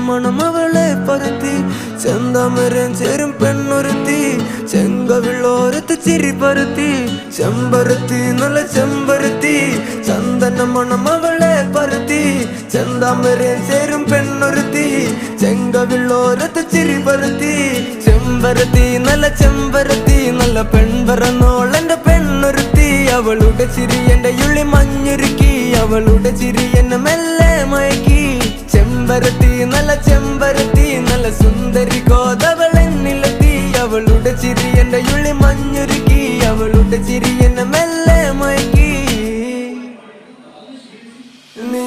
മണം അവളെ പരത്തി ചെന്താമരൻ ചേരും പെണ്ണൊരുത്തി ചെങ്കവിളോരത്ത് ചിരി പരത്തി ചെമ്പരത്തി നല്ല ചെമ്പരത്തി ചന്ദന മണം അവളെ പരത്തി ചെന്താമരൻ ചേരും പെണ്ണൊരുത്തി ചെങ്കവിളോരത്ത് ചിരി പരത്തി ചെമ്പരത്തി നല്ല പെൺപറന്നോളെന്റെ പെണ്ണൊരുത്തി അവളുടെ ചിരി എന്റെ ഉള്ളി മഞ്ഞുരുക്കി അവളുടെ ചിരി എന്നെ മെല്ലെ മയക്കി ചെമ്പരത്തി നല്ല സുന്ദരി കോതവളെന്നിലെത്തി അവളുടെ ചിരി എന്റെ ഉള്ളി മഞ്ഞുരുക്കി അവളുടെ ചിരി എന്നെ മെല്ലെ മയക്കി നീ